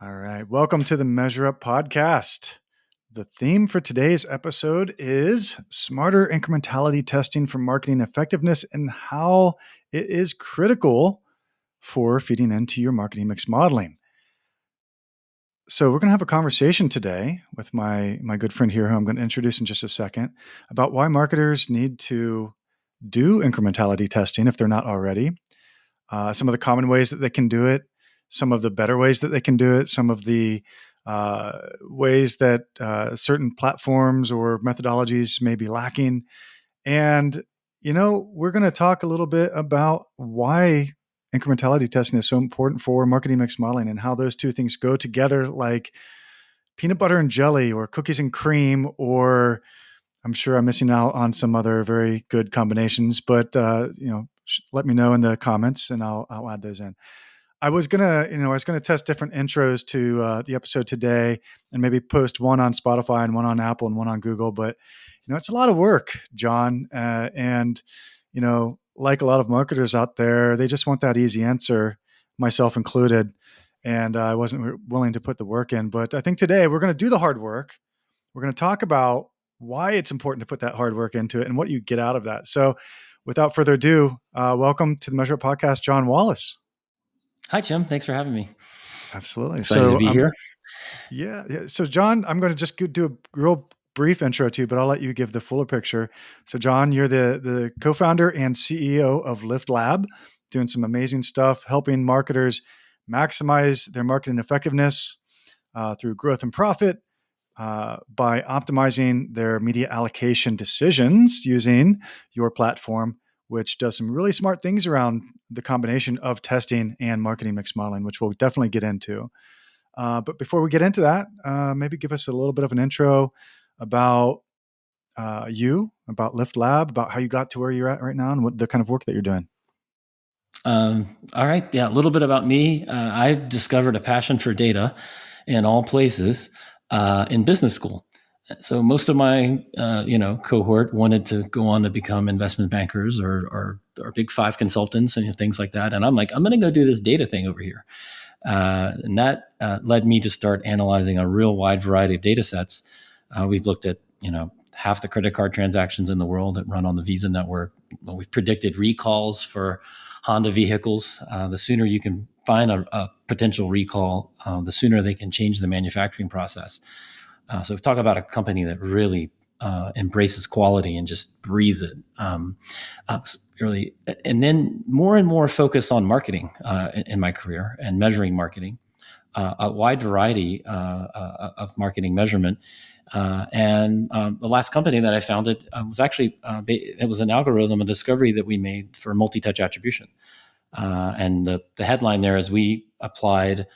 All right. Welcome to the Measure Up podcast. The theme for today's episode is smarter incrementality testing for marketing effectiveness and how it is critical for feeding into your marketing mix modeling. So we're going to have a conversation today with my good friend here, who I'm going to introduce in just a second, about why marketers need to do incrementality testing if they're not already. Some of the common ways that they can do it, some of the better ways that they can do it, some of the ways that certain platforms or methodologies may be lacking. And, we're going to talk a little bit about why incrementality testing is so important for marketing mix modeling and how those two things go together like peanut butter and jelly or cookies and cream, or I'm sure I'm missing out on some other very good combinations, but let me know in the comments and I'll add those in. I was gonna test different intros to the episode today, and maybe post one on Spotify and one on Apple and one on Google. But it's a lot of work, John, and like a lot of marketers out there, they just want that easy answer, myself included. And I wasn't willing to put the work in. But I think today we're going to do the hard work. We're going to talk about why it's important to put that hard work into it and what you get out of that. So, without further ado, welcome to the Measure Up Podcast, John Wallace. Hi, Jim. Thanks for having me. Absolutely. Excited to be here. Yeah. So, John, I'm going to just do a real brief intro to you, but I'll let you give the fuller picture. So, John, you're the co-founder and CEO of LiftLab, doing some amazing stuff, helping marketers maximize their marketing effectiveness through growth and profit by optimizing their media allocation decisions using your platform, which does some really smart things around the combination of testing and marketing mix modeling, which we'll definitely get into. But before we get into that, maybe give us a little bit of an intro about you, about LiftLab, about how you got to where you're at right now and what the kind of work that you're doing. All right. Yeah, a little bit about me. I've discovered a passion for data in all places in business school. So most of my, cohort wanted to go on to become investment bankers or big five consultants and things like that. And I'm like, I'm going to go do this data thing over here. And that led me to start analyzing a real wide variety of data sets. We've looked at, half the credit card transactions in the world that run on the Visa network. We've predicted recalls for Honda vehicles. The sooner you can find a potential recall, the sooner they can change the manufacturing process. So we talk about a company that really embraces quality and just breathes it. Really, and then more and more focus on marketing in my career and measuring marketing, a wide variety of marketing measurement. And the last company that I founded was actually it was an algorithm, a discovery that we made for multi-touch attribution. And the headline there is we applied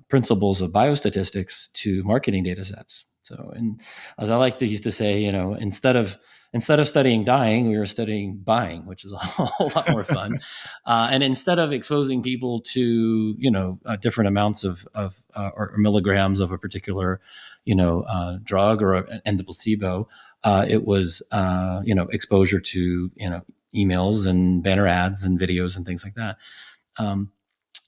principles of biostatistics to marketing data sets. So, and as I like to used to say, instead of studying dying, we were studying buying, which is a whole lot more fun. And instead of exposing people to, different amounts of or milligrams of a particular, drug and the placebo, it was, exposure to, emails and banner ads and videos and things like that.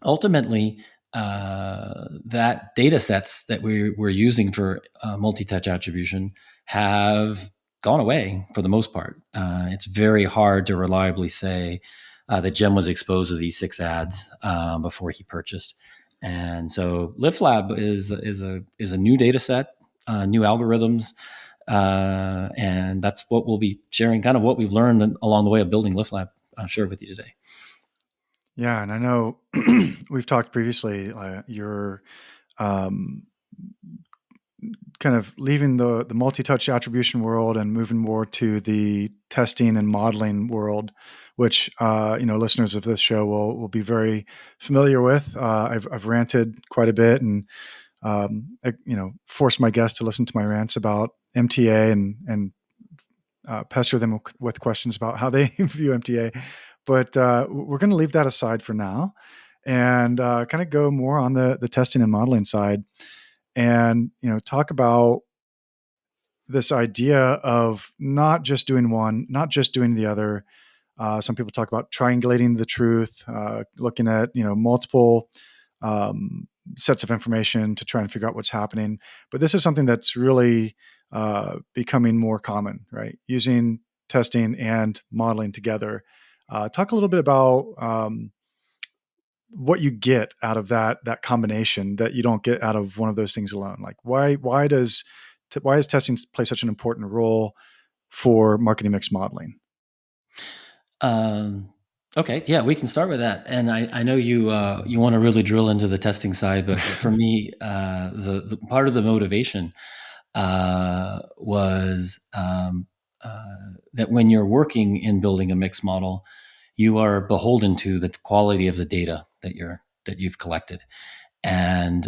Ultimately, that data sets that we're using for multi-touch attribution have gone away for the most part. It's very hard to reliably say that Jim was exposed to these 6 ads before he purchased. And so LiftLab is a new data set, new algorithms, and that's what we'll be sharing, kind of what we've learned along the way of building LiftLab. I'll share with you today. Yeah, and I know we've talked previously. You're kind of leaving the multi-touch attribution world and moving more to the testing and modeling world, which listeners of this show will be very familiar with. I've ranted quite a bit and forced my guests to listen to my rants about MTA and pester them with questions about how they view MTA. But we're going to leave that aside for now and kind of go more on the testing and modeling side and, talk about this idea of not just doing one, not just doing the other. Some people talk about triangulating the truth, looking at, multiple sets of information to try and figure out what's happening. But this is something that's really becoming more common, right? Using testing and modeling together. Talk a little bit about what you get out of that combination that you don't get out of one of those things alone. Like why does testing play such an important role for marketing mix modeling? Um, okay, yeah, we can start with that. And I know you want to really drill into the testing side, but for me, the part of the motivation was that when you're working in building a mixed model, you are beholden to the quality of the data that you've collected, and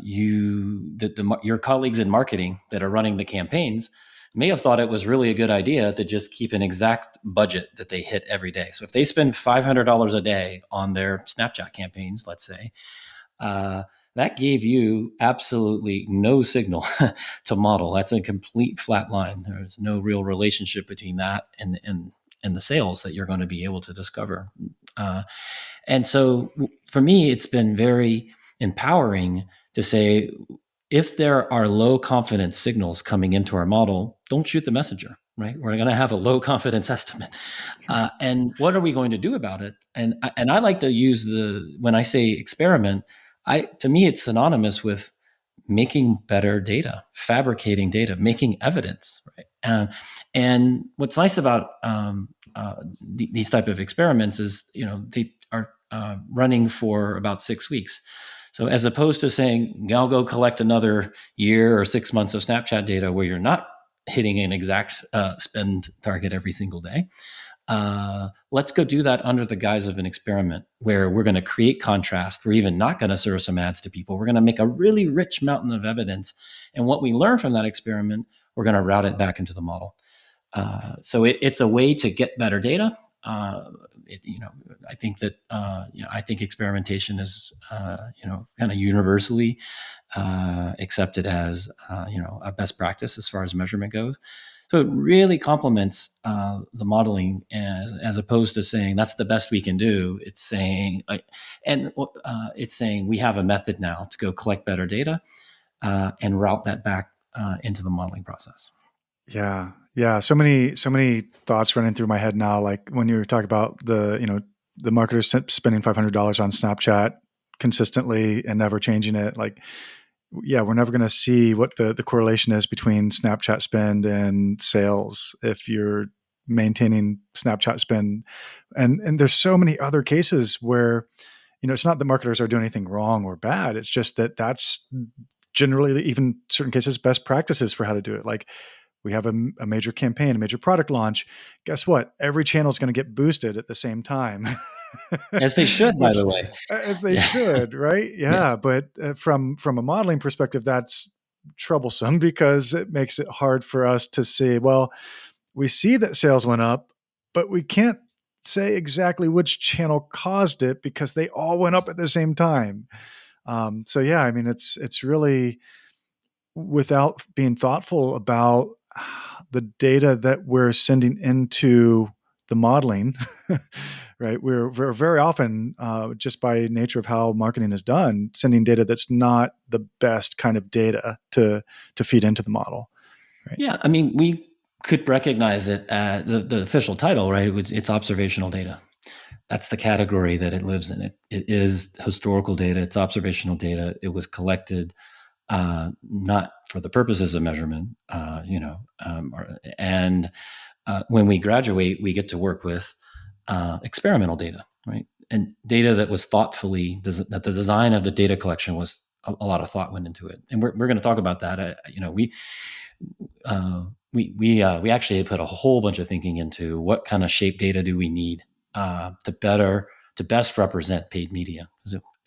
your colleagues in marketing that are running the campaigns may have thought it was really a good idea to just keep an exact budget that they hit every day. So if they spend $500 a day on their Snapchat campaigns, let's say, uh, that gave you absolutely no signal to model. That's a complete flat line. There's no real relationship between that and the sales that you're going to be able to discover. And so for me, it's been very empowering to say, if there are low confidence signals coming into our model, don't shoot the messenger, right? We're going to have a low confidence estimate. And what are we going to do about it? And I like to use when I say experiment, to me, it's synonymous with making better data, fabricating data, making evidence, right? And what's nice about these type of experiments is, they are running for about 6 weeks. So as opposed to saying, I'll go collect another year or 6 months of Snapchat data where you're not hitting an exact spend target every single day, let's go do that under the guise of an experiment where we're going to create contrast. We're even not going to serve some ads to people. We're going to make a really rich mountain of evidence. And what we learn from that experiment, we're going to route it back into the model. So it's a way to get better data. I think that I think experimentation is kind of universally accepted as a best practice as far as measurement goes. So it really complements the modeling as opposed to saying that's the best we can do. It's saying it's saying we have a method now to go collect better data and route that back into the modeling process. Yeah. Yeah. So many thoughts running through my head now. Like when you were talking about the marketers spending $500 on Snapchat consistently and never changing it. Like, yeah, we're never going to see what the correlation is between Snapchat spend and sales if you're maintaining Snapchat spend. And there's so many other cases where, it's not that marketers are doing anything wrong or bad. It's just that that's generally, even certain cases, best practices for how to do it. Like we have a major campaign, a major product launch. Guess what? Every channel is going to get boosted at the same time. As they should, by Which, the way. as they Yeah. should, right? Yeah. Yeah, but from a modeling perspective, that's troublesome because it makes it hard for us to see. Well, we see that sales went up, but we can't say exactly which channel caused it because they all went up at the same time. So yeah, I mean, it's really, without being thoughtful about the data that we're sending into the modeling, right? We're very often, just by nature of how marketing is done, sending data that's not the best kind of data to feed into the model, right? Yeah. I mean, we could recognize it at the official title, right? It's observational data. That's the category that it lives in. It is historical data. It's observational data. It was collected not for the purposes of measurement, and when we graduate, we get to work with experimental data, right? And data that was thoughtfully, that the design of the data collection was a lot of thought went into it. And we're going to talk about that. We actually put a whole bunch of thinking into what kind of shape data do we need to best represent paid media.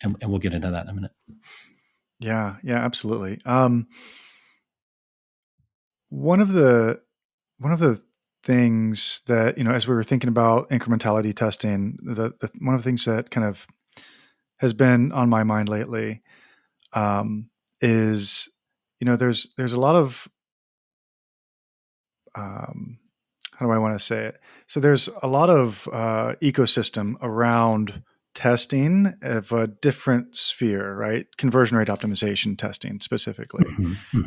And we'll get into that in a minute. Yeah, yeah, absolutely. One of the one of the things that, as we were thinking about incrementality testing, one of the things that kind of has been on my mind lately, is, there's a lot of, how do I want to say it? So there's a lot of ecosystem around testing of a different sphere, right? Conversion rate optimization testing specifically,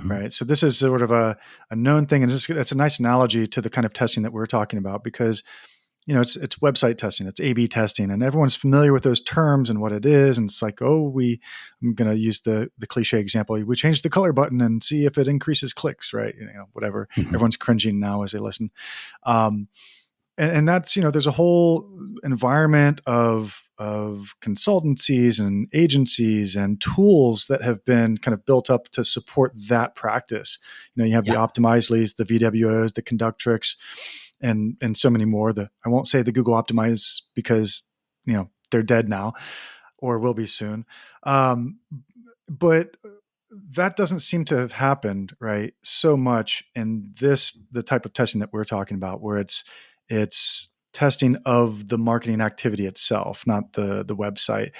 right? So this is sort of a known thing, and it's a nice analogy to the kind of testing that we're talking about, because it's website testing, it's A/B testing, and everyone's familiar with those terms and what it is. And it's like, I'm going to use the cliche example: we change the color button and see if it increases clicks, right? Whatever. Everyone's cringing now as they listen. And that's, there's a whole environment of consultancies and agencies and tools that have been kind of built up to support that practice. You have the Optimizely's, the VWOs, the Conductrix, and so many more. I won't say the Google Optimize, because they're dead now, or will be soon. But that doesn't seem to have happened, right, so much in the type of testing that we're talking about, where it's testing of the marketing activity itself, not the website.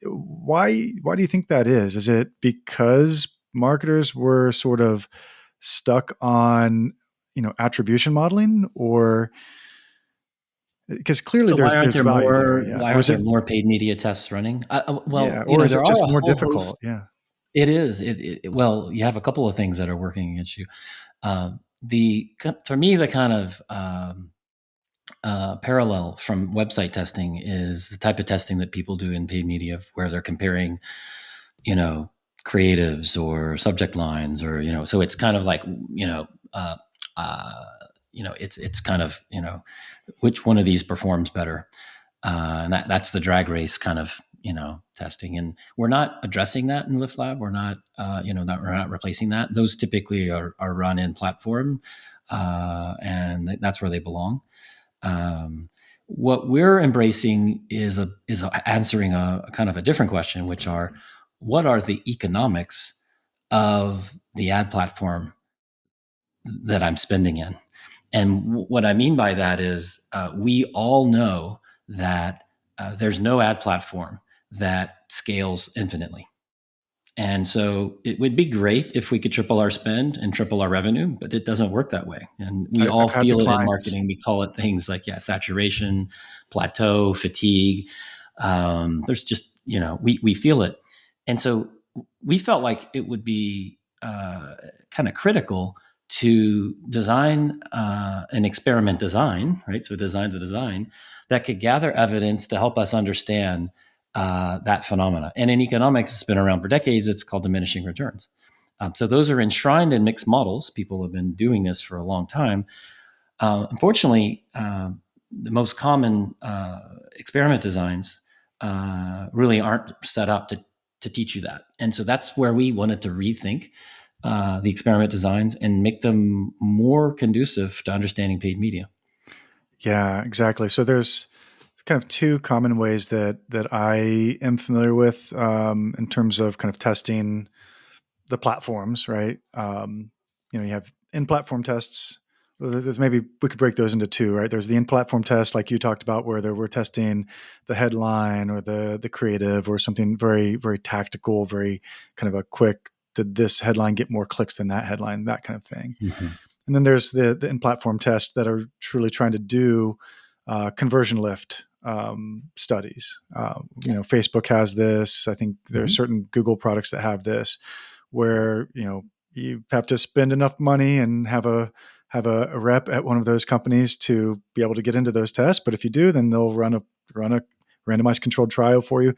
Why do you think that is? Is it because marketers were sort of stuck on attribution modeling, or because clearly So there's value there, yeah? why Or aren't is there it, more paid media tests running? yeah, Well, or is there it are just a more whole host. difficult? Yeah. It is. Well, you have a couple of things that are working against you. For me, the kind of parallel from website testing is the type of testing that people do in paid media, where they're comparing, creatives or subject lines, or so it's kind of like it's kind of which one of these performs better, and that's the drag race kind of testing. And we're not addressing that in LiftLab. We're not we're not replacing that. Those typically are run in platform, and that's where they belong. What we're embracing is answering a kind of a different question, which are, what are the economics of the ad platform that I'm spending in? And what I mean by that is, we all know that there's no ad platform that scales infinitely. And so it would be great if we could triple our spend and triple our revenue, but it doesn't work that way. And we all I've had the feel it in clients. marketing. We call it things like, saturation, plateau, fatigue. There's just, we feel it. And so we felt like it would be kind of critical to design an experiment design, right? So design the design that could gather evidence to help us understand that phenomena. And in economics, it's been around for decades. It's called diminishing returns. So those are enshrined in mixed models. People have been doing this for a long time. Unfortunately, the most common experiment designs really aren't set up to teach you that. And so that's where we wanted to rethink the experiment designs and make them more conducive to understanding paid media. Yeah, exactly. So there's kind of two common ways that I am familiar with, in terms of kind of testing the platforms, right? You have in-platform tests. There's, maybe we could break those into two, right? There's the in-platform test, like you talked about, where we're testing the headline or the creative or something very, very tactical, very kind of a quick, did this headline get more clicks than that headline, that kind of thing. Mm-hmm. And then there's the in-platform tests that are truly trying to do conversion lift studies. Facebook has this. I think there are certain Google products that have this, where you have to spend enough money and have a rep at one of those companies to be able to get into those tests. But if you do, then they'll run a randomized controlled trial for you.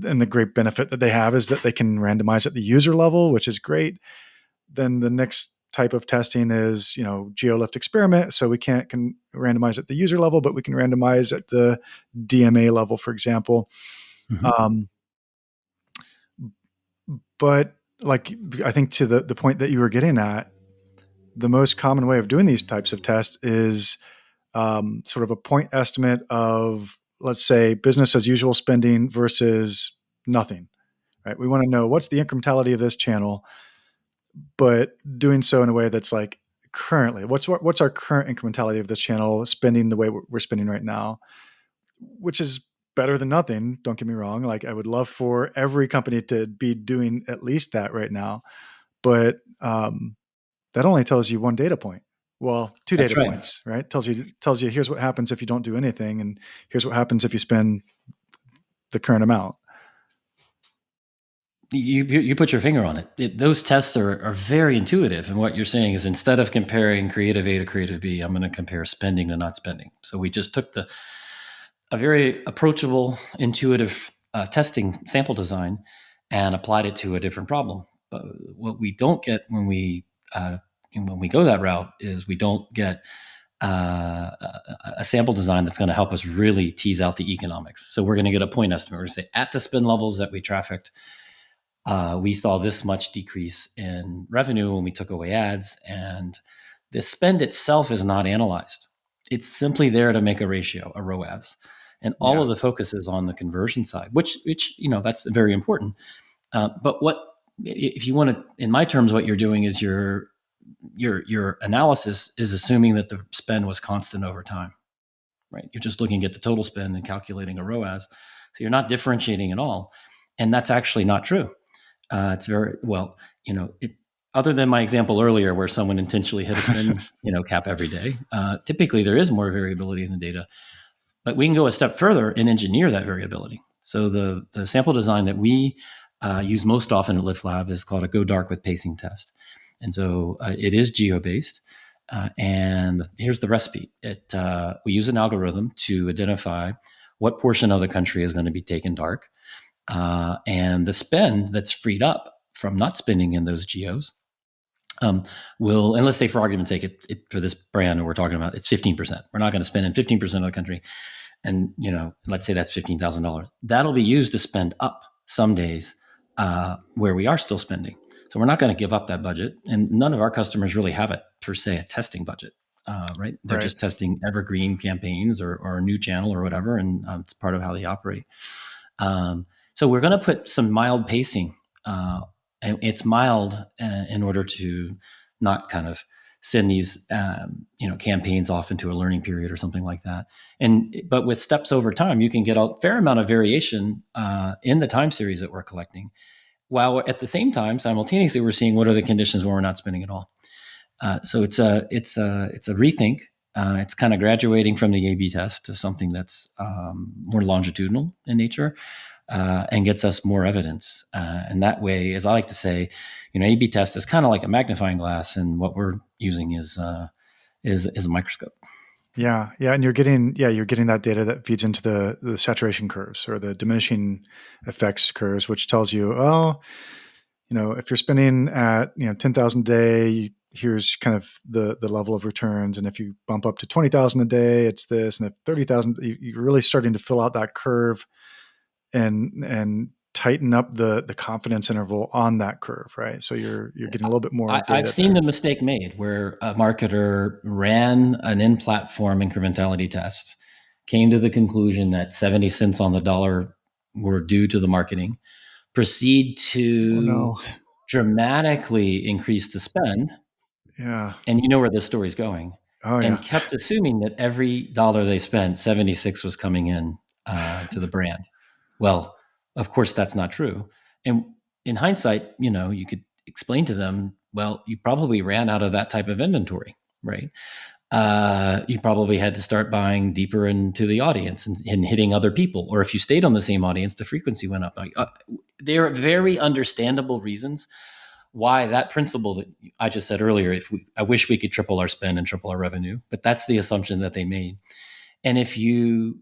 And the great benefit that they have is that they can randomize at the user level, which is great. Then the next type of testing is, GeoLift experiment. So we can't randomize at the user level, but we can randomize at the DMA level, for example. Mm-hmm. But like, I think to the point that you were getting at, the most common way of doing these types of tests is sort of a point estimate of, let's say, business as usual spending versus nothing, right? We want to know what's the incrementality of this channel, but doing so in a way that's like, currently, what's our current incrementality of this channel spending the way we're spending right now, which is better than nothing. Don't get me wrong. Like, I would love for every company to be doing at least that right now, but that only tells you one data point. Well, two That's data right. points, right? Tells you here's what happens if you don't do anything, and here's what happens if you spend the current amount. You put your finger on it. Those tests are very intuitive. And what you're saying is, instead of comparing creative A to creative B, I'm going to compare spending to not spending. So we just took a very approachable, intuitive testing sample design and applied it to a different problem. But what we don't get when we go that route is we don't get a sample design that's going to help us really tease out the economics. So we're going to get a point estimate. We're going to say, at the spend levels that we trafficked, we saw this much decrease in revenue when we took away ads, and the spend itself is not analyzed. It's simply there to make a ratio, a ROAS, and all of the focus is on the conversion side, which that's very important. But what, if you want to, in my terms, what you're doing is your analysis is assuming that the spend was constant over time, right? You're just looking at the total spend and calculating a ROAS, so you're not differentiating at all, and that's actually not true. It's very well, other than my example earlier where someone intentionally hit a spend cap every day. Typically, there is more variability in the data, but we can go a step further and engineer that variability. So the sample design that we use most often at LiftLab is called a go dark with pacing test, and so it is geo-based. And here's the recipe. We use an algorithm to identify what portion of the country is going to be taken dark. And the spend that's freed up from not spending in those geos will, and let's say for argument's sake, for this brand we're talking about, it's 15%. We're not going to spend in 15% of the country. And, let's say that's $15,000. That'll be used to spend up some days where we are still spending. So we're not going to give up that budget. And none of our customers really have a testing budget, right? They're just testing evergreen campaigns or a new channel or whatever. And it's part of how they operate. So we're going to put some mild pacing. And it's mild in order to not kind of send these campaigns off into a learning period or something like that. But with steps over time, you can get a fair amount of variation in the time series that we're collecting, while at the same time, simultaneously, we're seeing what are the conditions where we're not spending at all. So it's a rethink. It's kind of graduating from the A/B test to something that's more longitudinal in nature. And gets us more evidence. And that way, as I like to say, A/B test is kind of like a magnifying glass, and what we're using is a microscope. Yeah, and you're getting that data that feeds into the saturation curves or the diminishing effects curves, which tells you, if you're spending at 10,000 a day, here's kind of the level of returns, and if you bump up to 20,000 a day, it's this, and at 30,000, you're really starting to fill out that curve and tighten up the confidence interval on that curve, right? So you're getting a little bit more data. I've seen the mistake made where a marketer ran an in-platform incrementality test, came to the conclusion that 70 cents on the dollar were due to the marketing, proceed to dramatically increase the spend. Yeah. And you know where this story's going. And kept assuming that every dollar they spent, 76 was coming in to the brand. Well, of course, that's not true. And in hindsight, you could explain to them, well, you probably ran out of that type of inventory, right? You probably had to start buying deeper into the audience and hitting other people. Or if you stayed on the same audience, the frequency went up. There are very understandable reasons why that principle that I just said earlier, I wish we could triple our spend and triple our revenue, but that's the assumption that they made. And if you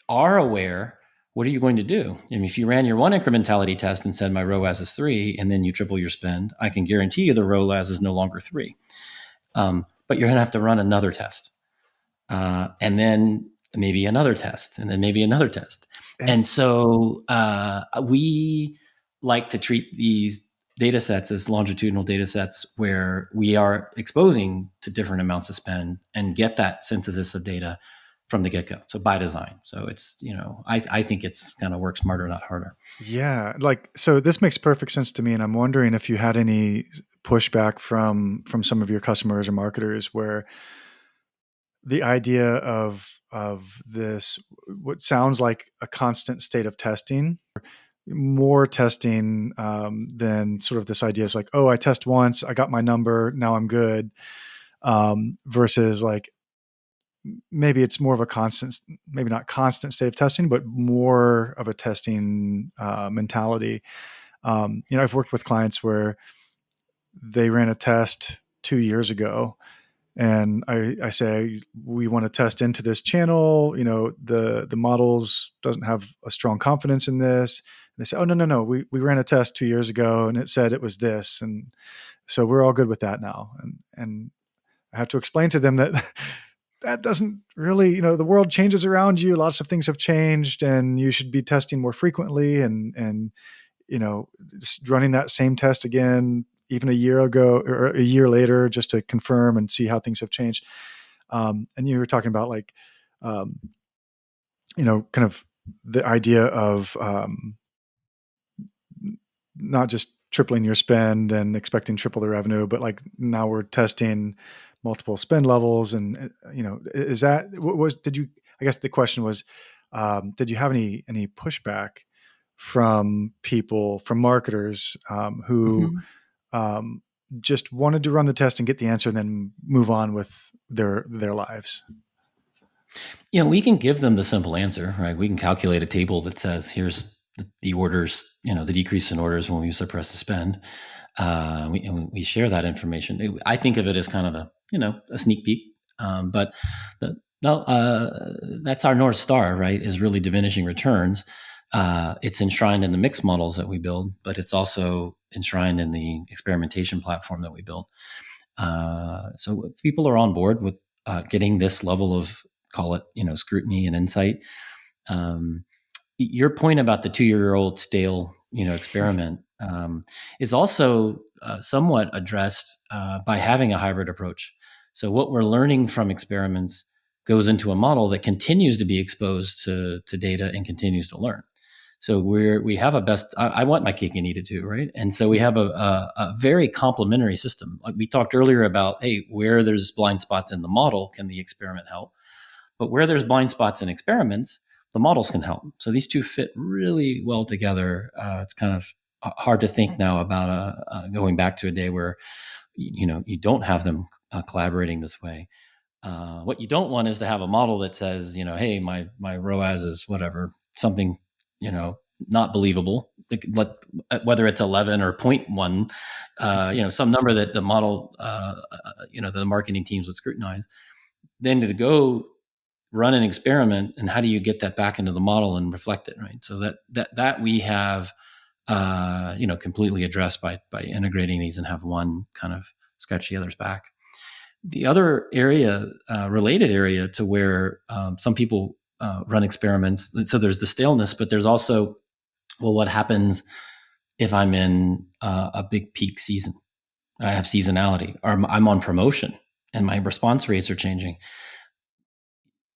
are aware, what are you going to do? I mean, if you ran your one incrementality test and said my ROAS is 3, and then you triple your spend, I can guarantee you the ROAS is no longer 3. But you're going to have to run another test. And then maybe another test, and then maybe another test. And so we like to treat these data sets as longitudinal data sets where we are exposing to different amounts of spend and get that synthesis of data from the get-go. So by design. So it's, I think it's kind of work smarter, not harder. Yeah. So this makes perfect sense to me. And I'm wondering if you had any pushback from some of your customers or marketers where the idea of this, what sounds like a constant state of testing, more testing than sort of this idea is like, oh, I test once, I got my number, now I'm good, versus like maybe it's more of a constant, maybe not constant state of testing, but more of a testing mentality. I've worked with clients where they ran a test 2 years ago, and I say, we want to test into this channel. The models doesn't have a strong confidence in this. And they say, oh, no. We ran a test 2 years ago and it said it was this. And so we're all good with that now. And I have to explain to them that that doesn't really, the world changes around you. Lots of things have changed and you should be testing more frequently, and just running that same test again, even a year ago or a year later, just to confirm and see how things have changed. And you were talking about like, um, kind of the idea of not just tripling your spend and expecting triple the revenue, but like now we're testing multiple spend levels. And, is that did you, I guess the question was, did you have any pushback from people, from marketers, who Mhm. um, just wanted to run the test and get the answer and then move on with their lives? We can give them the simple answer, right? We can calculate a table that says, here's the orders, the decrease in orders when we suppress the spend. We share that information. I think of it as kind of a sneak peek. But no, that's our North Star, right? Is really diminishing returns. It's enshrined in the mixed models that we build, but it's also enshrined in the experimentation platform that we build. So if people are on board with getting this level of, call it, scrutiny and insight. Your point about the 2-year-old stale, experiment is also somewhat addressed by having a hybrid approach. So what we're learning from experiments goes into a model that continues to be exposed to data and continues to learn. So we have a best. I want my cake and eat it too, right? And so we have a very complementary system. Like we talked earlier about, hey, where there's blind spots in the model, can the experiment help? But where there's blind spots in experiments, the models can help. So these two fit really well together. It's kind of hard to think now about going back to a day where you don't have them collaborating this way. What you don't want is to have a model that says, hey, my ROAS is whatever, something, not believable, whether it's 11 or 0.1, some number that the model, the marketing teams would scrutinize. Then to go run an experiment, and how do you get that back into the model and reflect it, right? So that we have, completely addressed by integrating these and have one kind of scratch the others back. The other area, related area to where some people run experiments, so there's the staleness, but there's also, well, what happens if I'm in a big peak season? I have seasonality, or I'm on promotion and my response rates are changing.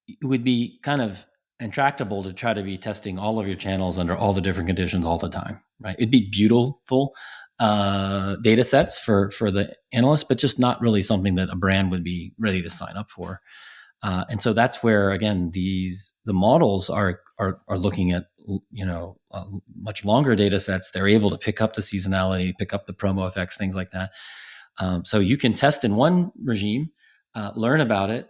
It would be kind of intractable to try to be testing all of your channels under all the different conditions all the time, right? It'd be beautiful data sets for the analysts, but just not really something that a brand would be ready to sign up for. And so that's where, again, the models are looking at much longer data sets. They're able to pick up the seasonality, pick up the promo effects, things like that. So you can test in one regime, learn about it,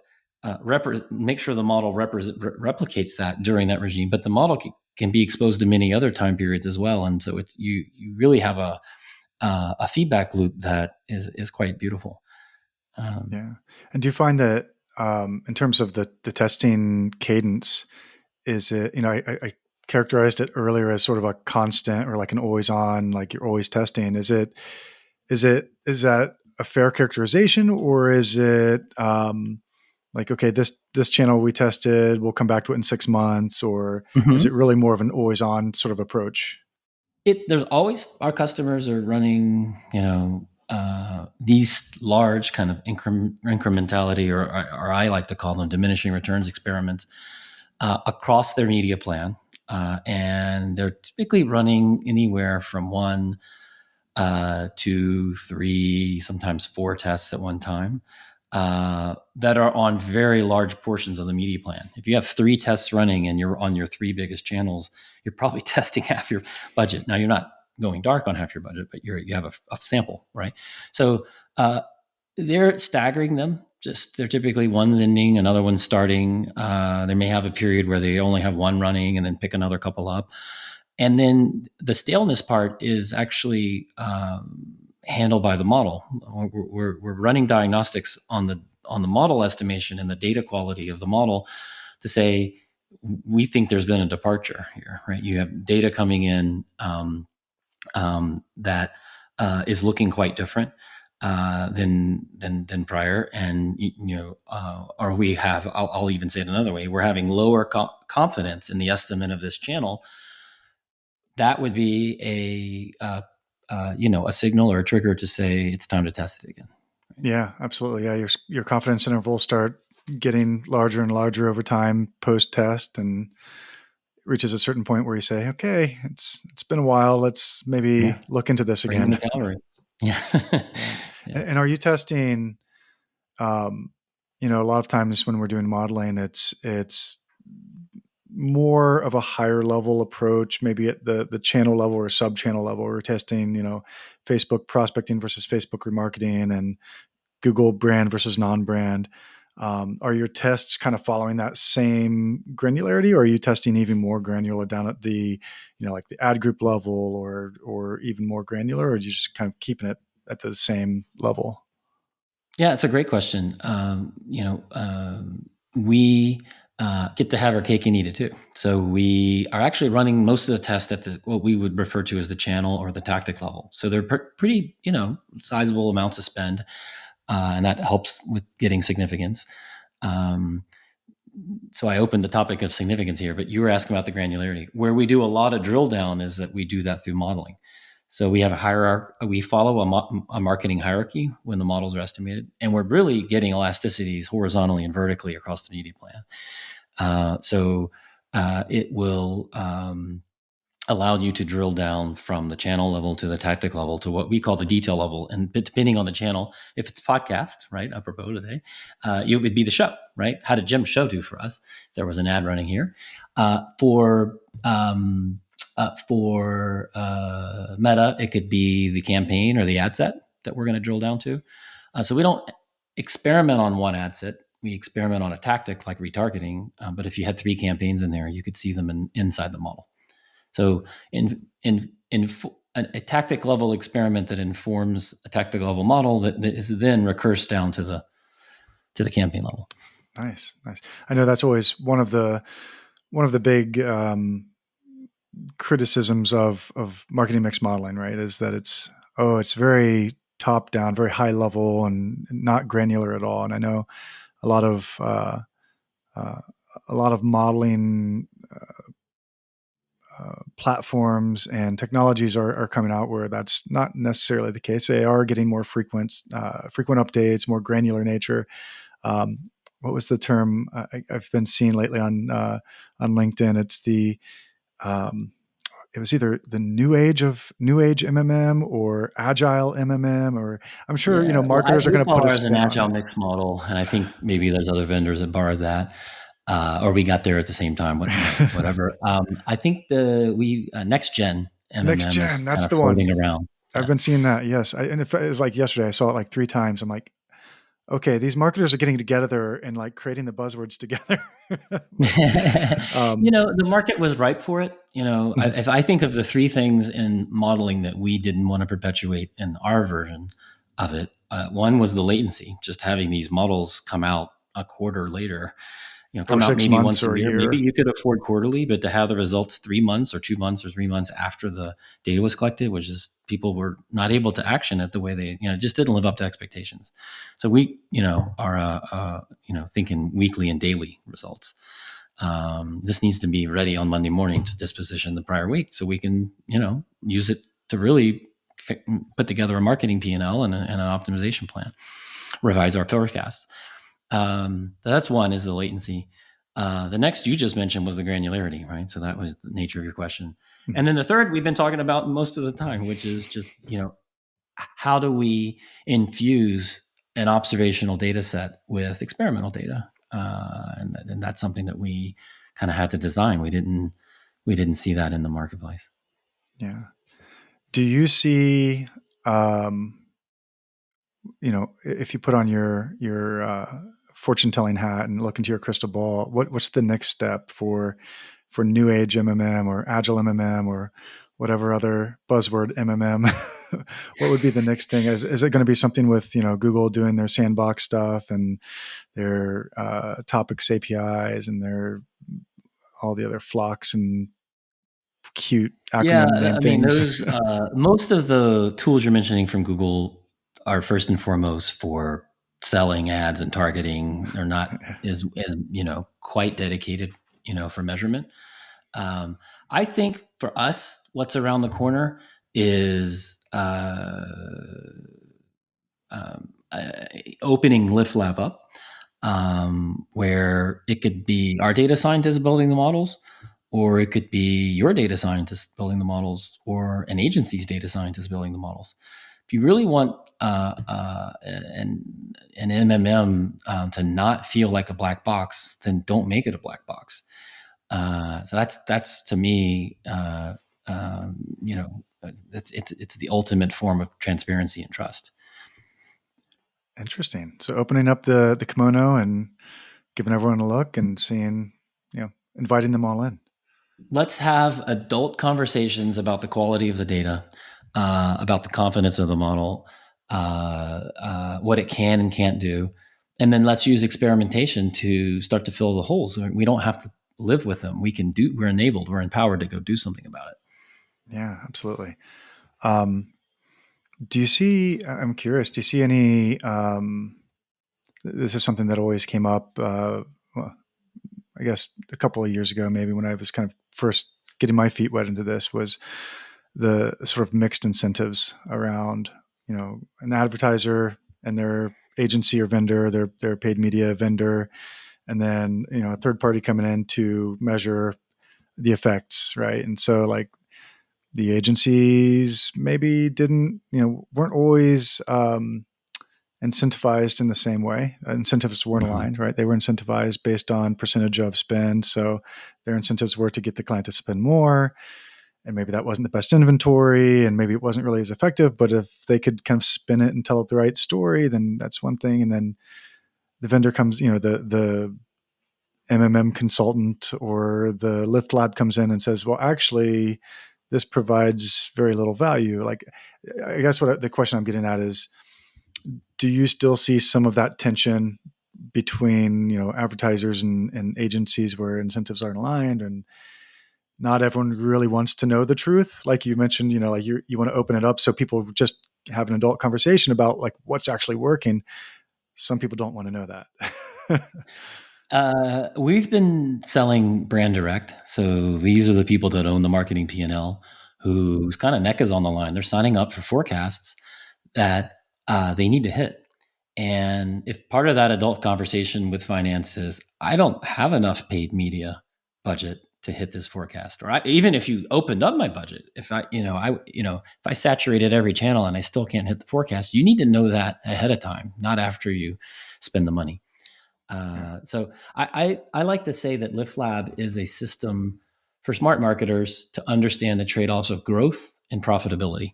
make sure the model replicates that during that regime, but the model can be exposed to many other time periods as well. And so it's you really have a feedback loop that is quite beautiful. Yeah. And do you find that in terms of the testing cadence, is it, I characterized it earlier as sort of a constant or like an always on, like you're always testing. Is that a fair characterization, or is it like, okay, this channel we tested, we'll come back to it in 6 months, or is it Mm-hmm. really more of an always on sort of approach? There's always, our customers are running, these large kind of incrementality, or I like to call them diminishing returns experiments, across their media plan. And they're typically running anywhere from 1, 2, 3, sometimes 4 tests at one time, that are on very large portions of the media plan. If you have 3 tests running and you're on your 3 biggest channels, you're probably testing half your budget. Now, you're not going dark on half your budget, but you have a sample, right? So they're staggering them they're typically one ending, another one starting. They may have a period where they only have one running and then pick another couple up. And then the staleness part is actually handled by the model. We're running diagnostics on the model estimation and the data quality of the model to say we think there's been a departure here, right? You have data coming in that is looking quite different than prior, and or we have. I'll even say it another way: we're having lower confidence in the estimate of this channel. That would be a signal or a trigger to say it's time to test it again. Right? Yeah, absolutely. Yeah, your confidence intervals start getting larger and larger over time post test, and reaches a certain point where you say, okay, it's been a while. Let's maybe look into this Bring in again. the gallery. Yeah. Yeah. And are you testing, a lot of times when we're doing modeling, it's more of a higher level approach, maybe at the channel level or sub channel level. We're testing, Facebook prospecting versus Facebook remarketing and Google brand versus non-brand. Are your tests kind of following that same granularity, or are you testing even more granular down at the, like the ad group level, or even more granular, or are you just kind of keeping it at the same level? Yeah, it's a great question. We get to have our cake and eat it too. So we are actually running most of the tests at what we would refer to as the channel or the tactic level. So they're pretty, sizable amounts of spend, and that helps with getting significance. So I opened the topic of significance here, but you were asking about the granularity. Where we do a lot of drill down is that we do that through modeling. So we have a hierarchy. We follow a marketing hierarchy when the models are estimated, and we're really getting elasticities horizontally and vertically across the media plan. So it will allow you to drill down from the channel level to the tactic level to what we call the detail level. And depending on the channel, if it's podcast, right, apropos today, it would be the show, right? How did Jim's show do for us? There was an ad running here. For Meta, it could be the campaign or the ad set that we're going to drill down to. So we don't experiment on one ad set. We experiment on a tactic like retargeting. But if you had 3 campaigns in there, you could see them inside the model. So in a tactic level experiment that informs a tactic level model that is then recursed down to the campaign level. Nice. I know that's always one of the big criticisms of marketing mix modeling, right? Is that it's very top down, very high level, and not granular at all. And I know a lot of modeling platforms and technologies are coming out where that's not necessarily the case. They are getting more frequent updates, more granular nature. What was the term I've been seeing lately on LinkedIn? It's the it was either the new age MMM or agile MMM, or I'm sure Yeah, marketers are we going to put call a ours an spin on agile it. mix model, and I think maybe there's other vendors that borrowed that, or we got there at the same time. Whatever. I think the next gen Next MMM is gen, kind that's of the one. floating around. I've Yeah. been seeing that. Yes, and it was like yesterday. I saw it like 3 times. I'm like, okay, these marketers are getting together and like creating the buzzwords together. But, The market was ripe for it. If I think of the 3 things in modeling that we didn't want to perpetuate in our version of it, one was the latency, just having these models come out a quarter later, or come out 6 maybe months once a or a year. year. Maybe you could afford quarterly, but to have the results 3 months or 2 months or 3 months after the data was collected, which is people were not able to action it the way they, just didn't live up to expectations. So we, are, thinking weekly and daily results. This needs to be ready on Monday morning to disposition the prior week, so we can, use it to really put together a marketing P&L and an optimization plan, revise our forecast. That's one, is the latency. The next you just mentioned was the granularity, right? So that was the nature of your question. And then the third we've been talking about most of the time, which is just, how do we infuse an observational data set with experimental data? And that's something that we kind of had to design. We didn't see that in the marketplace. Yeah. Do you see um, if you put on your fortune telling hat and look into your crystal ball, what's the next step for new age MMM or agile MMM or whatever other buzzword MMM? What would be the next thing? Is it going to be something with Google doing their sandbox stuff and their topics APIs and their all the other flocks and cute Yeah, acronym name I mean, things? those most of the tools you're mentioning from Google are first and foremost for selling ads and targeting. They're not as quite dedicated, for measurement. Um, I think for us, what's around the corner is opening LiftLab up, where it could be our data scientists building the models, or it could be your data scientist building the models, or an agency's data scientist building the models. If you really want an MMM to not feel like a black box, then don't make it a black box. So that's to me, it's the ultimate form of transparency and trust. Interesting. So opening up the kimono and giving everyone a look and seeing, inviting them all in. Let's have adult conversations about the quality of the data, about the confidence of the model, what it can and can't do. And then let's use experimentation to start to fill the holes. We don't have to live with them. We're enabled, we're empowered to go do something about it. Yeah, absolutely. I'm curious, do you see any, this is something that always came up, well, I guess a couple of years ago, maybe when I was kind of first getting my feet wet into this, was the sort of mixed incentives around, an advertiser and their agency or vendor, their paid media vendor, and then, a third party coming in to measure the effects, right? And so like the agencies maybe weren't always incentivized in the same way. Incentives weren't Mm-hmm. aligned, right? They were incentivized based on percentage of spend. So their incentives were to get the client to spend more. And maybe that wasn't the best inventory and maybe it wasn't really as effective. But if they could kind of spin it and tell it the right story, then that's one thing. And then the vendor comes, the MMM consultant or the LiftLab comes in and says, well, actually, this provides very little value. Like, I guess the question I'm getting at is, do you still see some of that tension between advertisers and agencies where incentives aren't aligned and not everyone really wants to know the truth? Like you mentioned, like you want to open it up so people just have an adult conversation about like what's actually working. Some people don't want to know that. We've been selling brand direct. So these are the people that own the marketing P&L whose kind of neck is on the line. They're signing up for forecasts that they need to hit. And if part of that adult conversation with finance is, I don't have enough paid media budget to hit this forecast, or even if you opened up my budget, if if I saturated every channel and I still can't hit the forecast, you need to know that ahead of time, not after you spend the money. So I like to say that LiftLab is a system for smart marketers to understand the trade-offs of growth and profitability.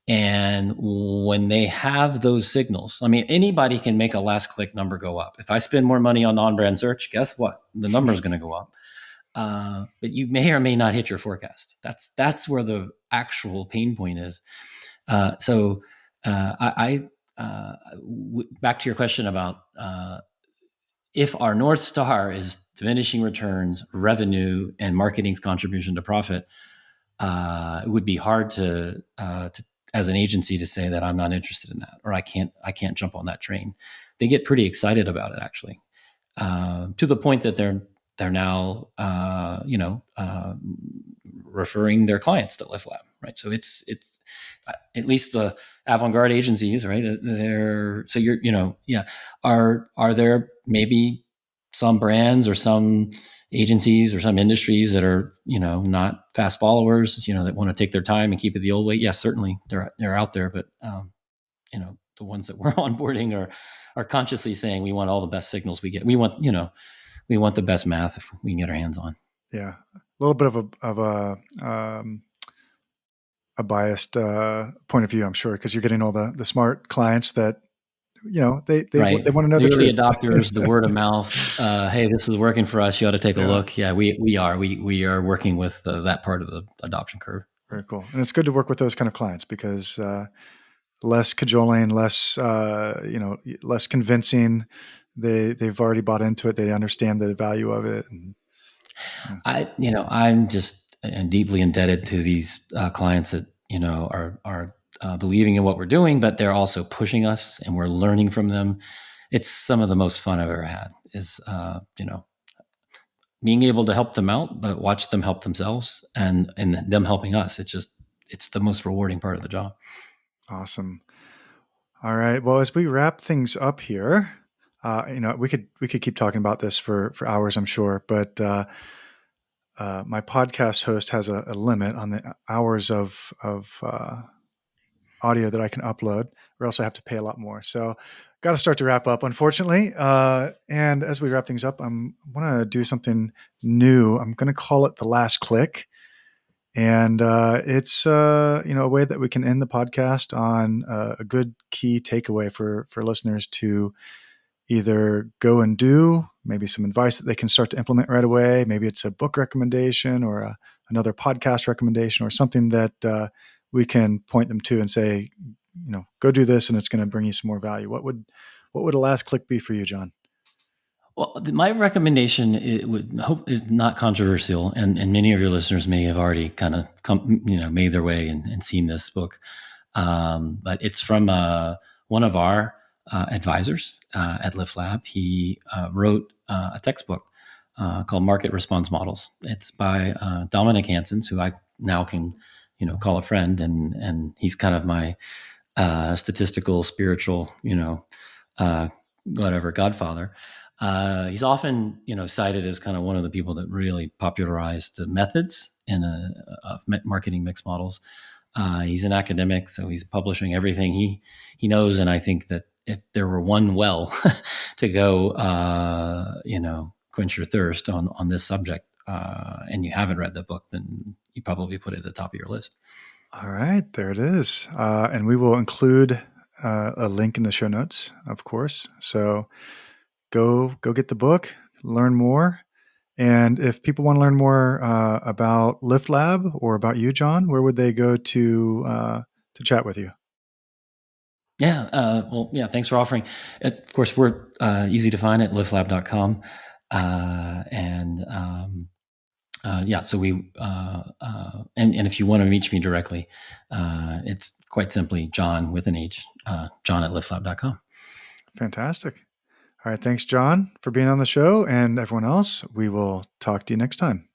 And when they have those signals, I mean, anybody can make a last click number go up. If I spend more money on on-brand search, guess what? The number is going to go up. But you may or may not hit your forecast. That's where the actual pain point is. So back to your question about if our North Star is diminishing returns, revenue, and marketing's contribution to profit, it would be hard to as an agency to say that I'm not interested in that, or I can't jump on that train. They get pretty excited about it, actually, to the point that they're now referring their clients to LiftLab, right? So it's at least the avant-garde agencies, right? They're so are there maybe some brands or some agencies or some industries that are not fast followers, that want to take their time and keep it the old way? Yes, certainly they're out there, but the ones that we're onboarding are consciously saying we want all the best signals we get. We want the best math if we can get our hands on. Yeah, a little bit a biased point of view, I'm sure, because you're getting all the smart clients that they Right. want to know The the early truth. adopters, the word of mouth. Hey, this is working for us. You ought to take a Yeah, look. Yeah, we are working with that part of the adoption curve. very cool. And it's good to work with those kind of clients because less cajoling, less less convincing. They've already bought into it. They understand the value of it. And, yeah. I'm just deeply indebted to these clients that are believing in what we're doing, but they're also pushing us, and we're learning from them. It's some of the most fun I've ever had. Is being able to help them out, but watch them help themselves, and them helping us. It's the most rewarding part of the job. Awesome. All right. Well, as we wrap things up here, we could keep talking about this for hours, I'm sure. But my podcast host has a limit on the hours of audio that I can upload, or else I have to pay a lot more. So, got to start to wrap up, unfortunately. And as we wrap things up, I'm want to do something new. I'm going to call it the last click. And it's a way that we can end the podcast on a good key takeaway for listeners to either go and do, maybe some advice that they can start to implement right away. Maybe it's a book recommendation or another podcast recommendation or something that we can point them to and say, go do this and it's going to bring you some more value. What would a last click be for you, John? Well, my recommendation is not controversial, and many of your listeners may have already kind of made their way and seen this book. But it's from one of our advisors at LiftLab. He wrote a textbook called Market Response Models. It's by Dominic Hansons, who I now can call a friend, and he's kind of my statistical, spiritual, uh, whatever godfather. He's often, cited as kind of one of the people that really popularized the methods of marketing mix models. He's an academic, so he's publishing everything he knows. And I think that if there were one well to go, quench your thirst on this subject, and you haven't read the book, then you probably put it at the top of your list. All right, there it is. And we will include a link in the show notes, of course. So go get the book, learn more. And if people want to learn more about LiftLab or about you, John, where would they go to chat with you? Yeah. Yeah. Thanks for offering. Of course, we're easy to find at liftlab.com. Yeah, so and if you want to reach me directly, it's quite simply John with an H, John at liftlab.com. Fantastic. All right. Thanks, John, for being on the show. And everyone else, we will talk to you next time.